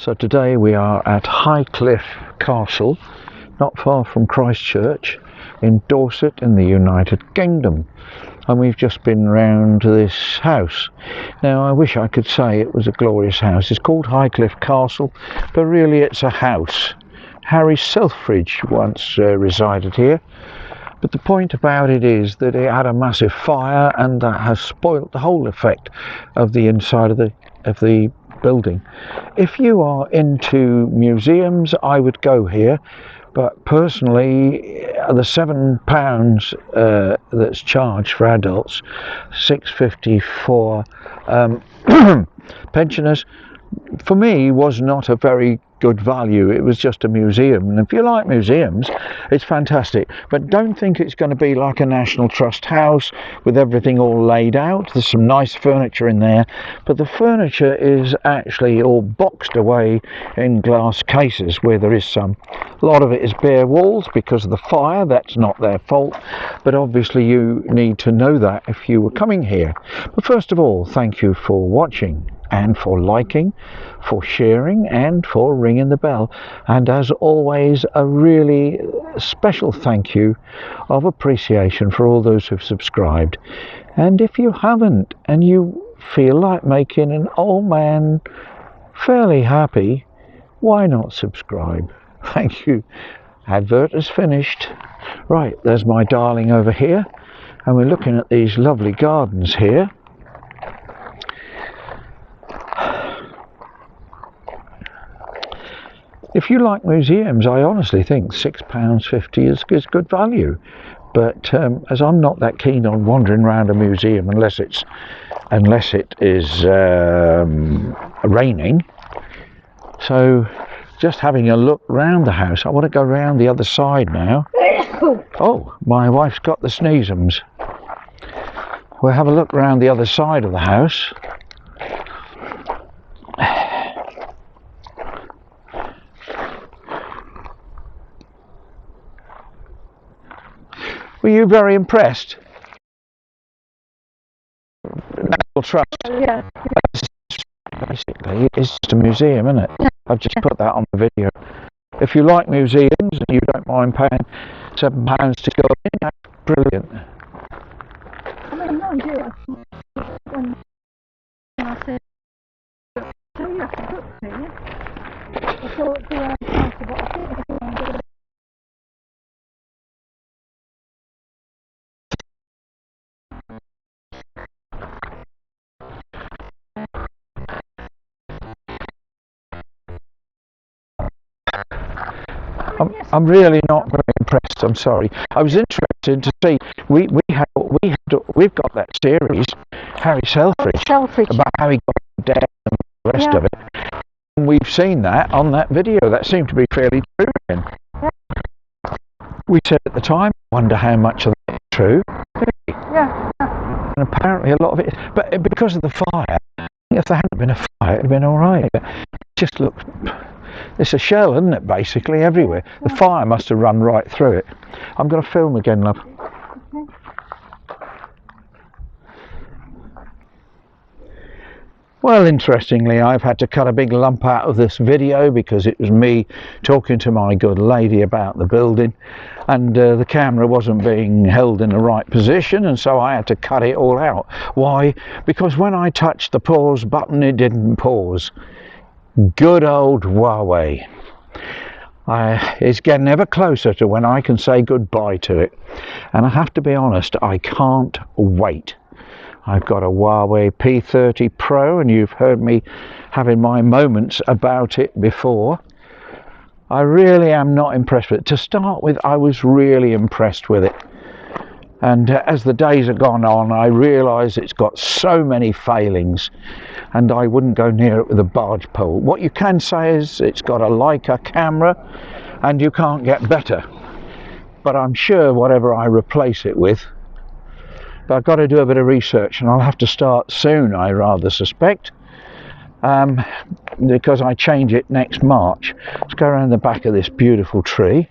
So today we are at Highcliffe Castle, not far from Christchurch, in Dorset in the United Kingdom. And we've just been round this house. Now I wish I could say it was a glorious house. It's called Highcliffe Castle, but really it's a house. Harry Selfridge once resided here. But the point about it is that it had a massive fire, and that has spoilt the whole effect of the inside of the building. If you are into museums, I would go here, but personally the £7 that's charged for adults, £6.50 for pensioners, for me was not a very good value. It was just a museum, and if you like museums, it's fantastic, but don't think it's going to be like a National Trust house with everything all laid out. There's some nice furniture in there, but the furniture is actually all boxed away in glass cases where there is some. A lot of it is bare walls because of the fire. That's not their fault, but obviously you need to know that if you were coming here. But first of all, thank you for watching, and for liking, for sharing, and for ringing the bell. And as always, a really special thank you of appreciation for all those who've subscribed. And if you haven't, and you feel like making an old man fairly happy, why not subscribe? Thank you. Advert is finished. Right, there's my darling over here, and we're looking at these lovely gardens here. If you like museums, I honestly think £6.50 is good value. But as I'm not that keen on wandering around a museum unless it is raining, so just having a look round the house. I want to go round the other side now. Oh, my wife's got the sneezums. We'll have a look round the other side of the house. Were you very impressed? National Trust. Yeah. Basically, it's just a museum, isn't it? I've just put that on the video. If you like museums and you don't mind paying £7 to go in, that's brilliant. I mean, mind you, when I said, so you have to book here, I thought, do I have to what I think? I'm really not very impressed. I'm sorry. I was interested to see. We've got that series, Harry Selfridge, about how he got dead and the rest of it. And we've seen that on that video. That seemed to be fairly true. Again. We said at the time, wonder how much of that is true. Yeah. And apparently a lot of it. But because of the fire, if there hadn't been a fire, it'd have been all right. It just looked. It's a shell, isn't it, basically, everywhere. The fire must have run right through it. I'm going to film again, love. Well, interestingly, I've had to cut a big lump out of this video because it was me talking to my good lady about the building, and the camera wasn't being held in the right position, and so I had to cut it all out. Why? Because when I touched the pause button, it didn't pause. Good old Huawei. It's getting ever closer to when I can say goodbye to it, and I have to be honest, I can't wait. I've got a Huawei P30 Pro, and you've heard me having my moments about it before. I really am not impressed with it. To start with, I was really impressed with it, and as the days have gone on, I realise it's got so many failings, and I wouldn't go near it with a barge pole. What you can say is it's got a Leica camera, and you can't get better. But I'm sure whatever I replace it with, but I've got to do a bit of research, and I'll have to start soon, I rather suspect, because I change it next March. Let's go around the back of this beautiful tree.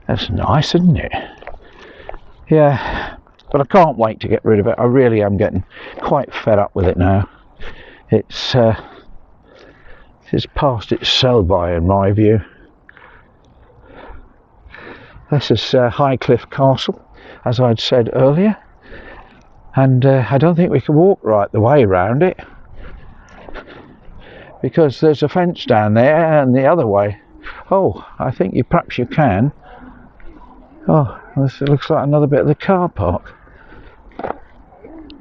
That's nice, isn't it? Yeah, but I can't wait to get rid of it. I really am getting quite fed up with it now. It's It's past its sell-by in my view. This is Highcliffe Castle, as I'd said earlier, and I don't think we can walk right the way around it because there's a fence down there and the other way. Oh, I think perhaps you can. Oh, this looks like another bit of the car park.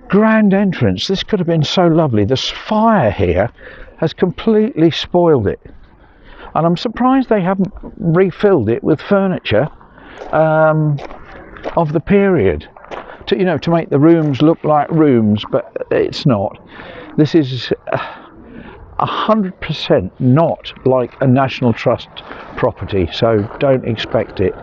Grand entrance. This could have been so lovely. The fire here has completely spoiled it, and I'm surprised they haven't refilled it with furniture of the period to make the rooms look like rooms, but it's not. This is 100% not like a National Trust property, so don't expect it.